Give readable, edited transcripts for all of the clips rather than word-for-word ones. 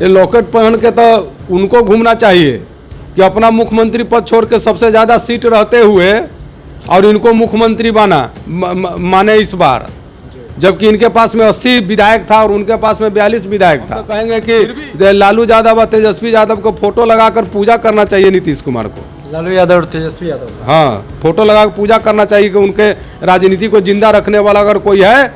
ये लॉकेट पहन के तो उनको घूमना चाहिए कि अपना मुख्यमंत्री पद छोड़ के सबसे ज़्यादा सीट रहते हुए और इनको मुख्यमंत्री माने इस बार, जबकि इनके पास में 80 विधायक था और उनके पास में 42 विधायक था। तो कहेंगे कि लालू यादव और तेजस्वी यादव को फोटो लगाकर पूजा करना चाहिए नीतीश कुमार को। लालू यादव और तेजस्वी यादव, हाँ, फोटो लगा कर पूजा करना चाहिए कि उनके राजनीति को जिंदा रखने वाला अगर कोई है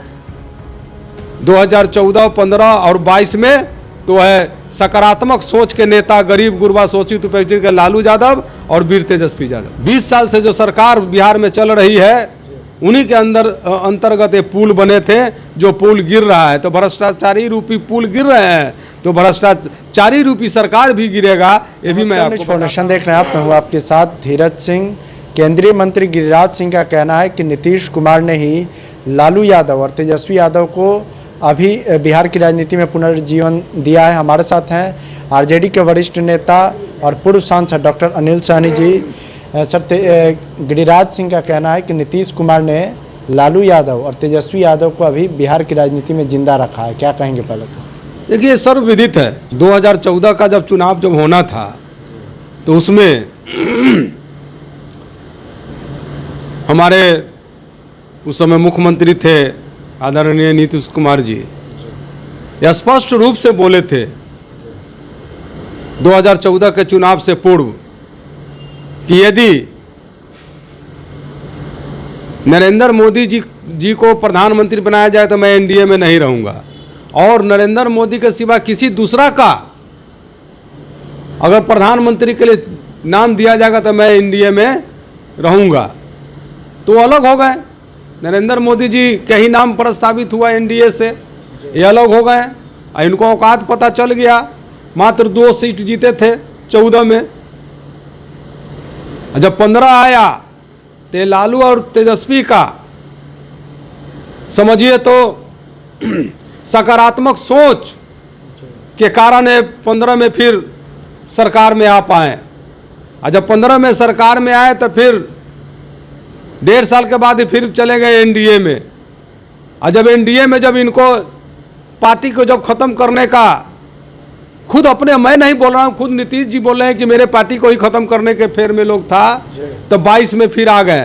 2014, 15 और 22 में तो है सकारात्मक सोच के नेता, गरीब गुरबा शोषित उपेक्षित के लालू यादव और वीर तेजस्वी यादव। 20 साल से जो सरकार बिहार में चल रही है उन्हीं के अंतर्गत ये पुल बने थे, जो पुल गिर रहा है। तो भ्रष्टाचारी रूपी पुल गिर रहे हैं तो भ्रष्टाचारी रूपी सरकार भी गिरेगा। ये भी मैं आपको फाउंडेशन देख रहे हैं आप, मैं हूँ आपके साथ धीरज सिंह। केंद्रीय मंत्री गिरिराज सिंह का कहना है कि नीतीश कुमार ने ही लालू यादव और तेजस्वी यादव को अभी बिहार की राजनीति में पुनर्जीवन दिया है। हमारे साथ हैं आरजेडी के वरिष्ठ नेता और पूर्व सांसद डॉक्टर अनिल सहनी जी। सर, गिरिराज सिंह का कहना है कि नीतीश कुमार ने लालू यादव और तेजस्वी यादव को अभी बिहार की राजनीति में जिंदा रखा है, क्या कहेंगे? पहले तो देखिए, सर्वविदित है 2014 का जब चुनाव जब होना था तो उसमें हमारे उस समय मुख्यमंत्री थे आदरणीय नीतीश कुमार जी, यह स्पष्ट रूप से बोले थे 2014 के चुनाव से पूर्व कि यदि नरेंद्र मोदी जी को प्रधानमंत्री बनाया जाए तो मैं एनडीए में नहीं रहूंगा, और नरेंद्र मोदी के सिवा किसी दूसरा का अगर प्रधानमंत्री के लिए नाम दिया जाएगा तो मैं एनडीए में रहूंगा। तो अलग हो गए, नरेंद्र मोदी जी के ही नाम प्रस्तावित हुआ एनडीए से, ये अलग हो गए। इनको औकात पता चल गया, मात्र 2 सीट जीते थे 14 में। जब 15 आया तो लालू और तेजस्वी का समझिए तो सकारात्मक सोच के कारण 15 में फिर सरकार में आ पाए। और जब 15 में सरकार में आए तो फिर 1.5 साल के बाद फिर चले गए एनडीए में। और जब एनडीए में जब इनको पार्टी को जब खत्म करने का खुद अपने, मैं नहीं बोल रहा हूँ, खुद नीतीश जी बोल रहे हैं कि मेरे पार्टी को ही खत्म करने के फेर में लोग था, तो 22 में फिर आ गए।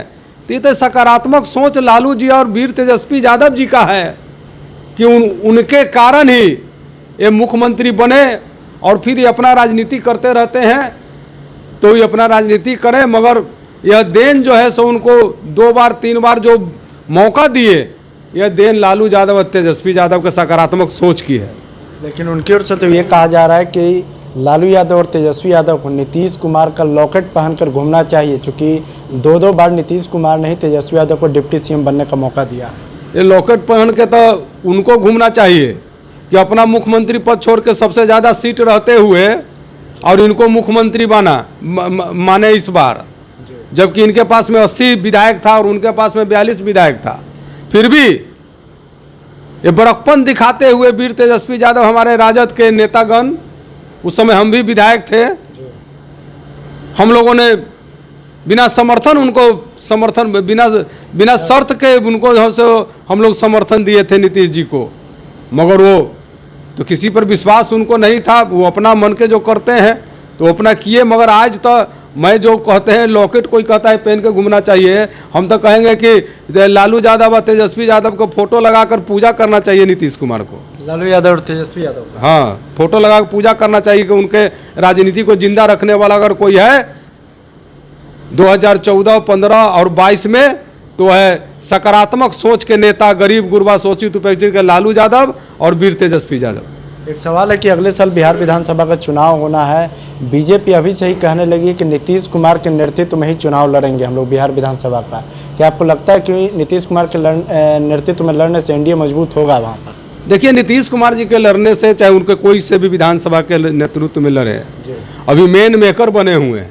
तो ये तो सकारात्मक सोच लालू जी और वीर तेजस्वी यादव जी का है कि उनके कारण ही ये मुख्यमंत्री बने और फिर ये अपना राजनीति करते रहते हैं। तो ये अपना राजनीति करें, मगर यह देन जो है सो उनको 2 बार 3 बार जो मौका दिए, यह देन लालू यादव और तेजस्वी यादव के सकारात्मक सोच की है। लेकिन उनकी ओर से तो ये कहा जा रहा है कि लालू यादव और तेजस्वी यादव को नीतीश कुमार का लॉकेट पहनकर घूमना चाहिए, चूँकि 2 बार नीतीश कुमार ने ही तेजस्वी यादव को डिप्टी सीएम बनने का मौका दिया। ये लॉकेट पहन के तो उनको घूमना चाहिए कि अपना मुख्यमंत्री पद छोड़ के सबसे ज़्यादा सीट रहते हुए और इनको मुख्यमंत्री माने इस बार, जबकि इनके पास में 80 विधायक था और उनके पास में 42 विधायक था। फिर भी ये बड़कपन दिखाते हुए वीर तेजस्वी यादव, हमारे राजद के नेतागण, उस समय हम भी विधायक थे, हम लोगों ने बिना समर्थन उनको बिना शर्त के उनको हम लोग समर्थन दिए थे नीतीश जी को। मगर वो तो किसी पर विश्वास उनको नहीं था, वो अपना मन के जो करते हैं तो अपना किए। मगर आज तो मैं जो कहते हैं लॉकेट कोई कहता है पहन के घूमना चाहिए, हम तो कहेंगे कि लालू यादव और तेजस्वी यादव को फोटो लगाकर पूजा करना चाहिए नीतीश कुमार को। लालू यादव और तेजस्वी यादव, हाँ, फोटो लगा कर पूजा करना चाहिए कि उनके राजनीति को जिंदा रखने वाला अगर कोई है 2014, 15 और 22 में तो है सकारात्मक सोच के नेता, गरीब गुरबा शोषित उपेक्षित के लालू यादव और वीर तेजस्वी यादव। एक सवाल है कि अगले साल बिहार विधानसभा का चुनाव होना है, बीजेपी अभी से ही कहने लगी कि नीतीश कुमार के नेतृत्व में ही चुनाव लड़ेंगे हम लोग बिहार विधानसभा का। क्या आपको लगता है कि नीतीश कुमार के नेतृत्व में लड़ने से एनडीए मजबूत होगा वहाँ पर? देखिए, नीतीश कुमार जी के लड़ने से, चाहे उनके कोई से भी विधानसभा के नेतृत्व में लड़े, अभी मेन मेकर बने हुए हैं,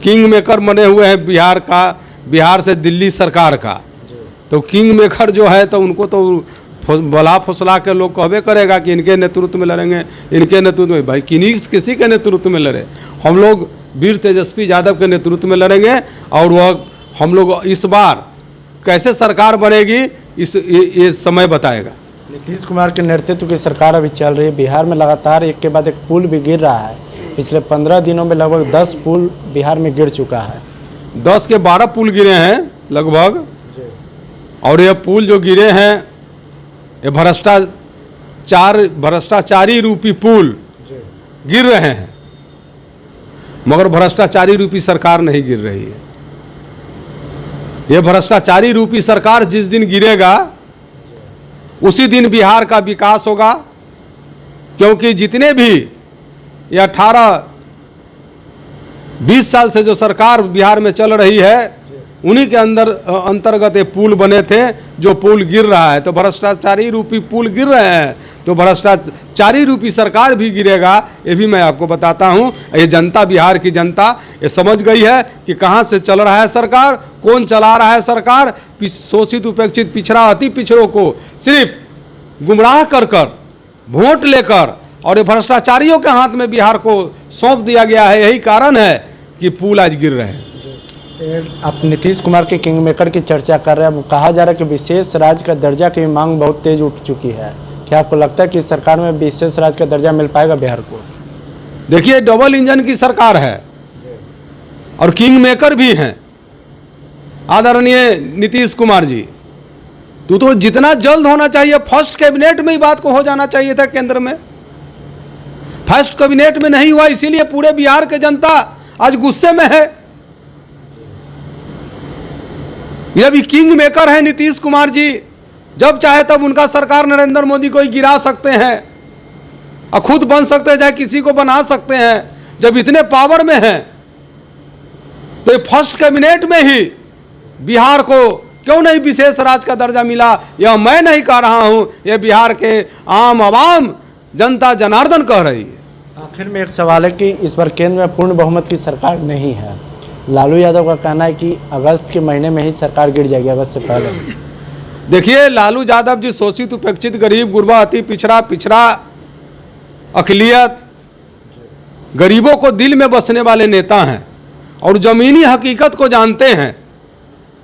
किंग मेकर बने हुए हैं बिहार का, बिहार से दिल्ली सरकार का। तो किंग मेकर जो है तो उनको तो बला फुसला के लोग कहबे करेगा कि इनके नेतृत्व में लड़ेंगे, इनके नेतृत्व में। भाई किसी के नेतृत्व में लड़े, हम लोग वीर तेजस्वी यादव के नेतृत्व में लड़ेंगे। और वह हम लोग इस बार कैसे सरकार बनेगी ये समय बताएगा। नीतीश कुमार के नेतृत्व की सरकार अभी चल रही है। बिहार में लगातार एक के बाद एक पुल भी गिर रहा है। पिछले 15 दिनों में लगभग 10 पुल बिहार में गिर चुका है। 10 के 12 पुल गिरे हैं लगभग। और ये पुल जो गिरे हैं ये भ्रष्टाचारी रूपी पुल गिर रहे हैं, मगर भ्रष्टाचारी रूपी सरकार नहीं गिर रही है। ये भ्रष्टाचारी रूपी सरकार जिस दिन गिरेगा उसी दिन बिहार का विकास होगा, क्योंकि जितने भी ये 18-20 साल से जो सरकार बिहार में चल रही है उन्हीं के अंतर्गत ये पुल बने थे, जो पुल गिर रहा है। तो भ्रष्टाचारी रूपी पुल गिर रहे हैं तो भ्रष्टाचारी रूपी सरकार भी गिरेगा, ये भी मैं आपको बताता हूँ। ये जनता, बिहार की जनता ये समझ गई है कि कहाँ से चल रहा है सरकार, कौन चला रहा है सरकार। शोषित, उपेक्षित, पिछड़ा, अति पिछड़ों को सिर्फ गुमराह कर वोट लेकर और ये भ्रष्टाचारियों के हाथ में बिहार को सौंप दिया गया है। यही कारण है कि पुल आज गिर रहे हैं। आप नीतीश कुमार के किंग मेकर की चर्चा कर रहे हैं। कहा जा रहा है कि विशेष राज्य का दर्जा की मांग बहुत तेज उठ चुकी है। क्या आपको लगता है कि इस सरकार में विशेष राज्य का दर्जा मिल पाएगा बिहार को? देखिए, डबल इंजन की सरकार है और किंग मेकर भी हैं आदरणीय नीतीश कुमार जी। तो जितना जल्द होना चाहिए, फर्स्ट कैबिनेट में ही बात को हो जाना चाहिए था। केंद्र में फर्स्ट कैबिनेट में नहीं हुआ, इसीलिए पूरे बिहार के जनता आज गुस्से में है। ये भी किंग मेकर है नीतीश कुमार जी। जब चाहे तब उनका सरकार नरेंद्र मोदी को ही गिरा सकते हैं और खुद बन सकते हैं, चाहे किसी को बना सकते हैं। जब इतने पावर में हैं तो ये फर्स्ट कैबिनेट में ही बिहार को क्यों नहीं विशेष राज्य का दर्जा मिला? यह मैं नहीं कह रहा हूं, यह बिहार के आम आवाम, जनता जनार्दन कह रही है। आखिर में एक सवाल है कि इस बार केंद्र में पूर्ण बहुमत की सरकार नहीं है। लालू यादव का कहना है कि अगस्त के महीने में ही सरकार गिर जाएगी, अगस्त से पहले। देखिए, लालू यादव जी शोषित, उपेक्षित, गरीब, गुरबा, अति पिछड़ा, अक़लियत, गरीबों को दिल में बसने वाले नेता हैं और ज़मीनी हकीकत को जानते हैं।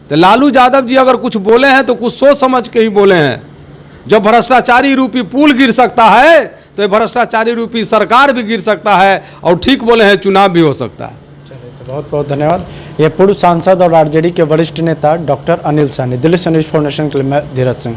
तो लालू यादव जी अगर कुछ बोले हैं तो कुछ सोच समझ के ही बोले हैं। जब भ्रष्टाचारी रूपी पुल गिर सकता है तो भ्रष्टाचारी रूपी सरकार भी गिर सकता है, और ठीक बोले हैं, चुनाव भी हो सकता है। बहुत बहुत धन्यवाद। ये पूर्व सांसद और आरजेडी के वरिष्ठ नेता डॉक्टर अनिल साहनी। दिल्ली से न्यूज़ फाउंडेशन के लिए मैं धीरज सिंह।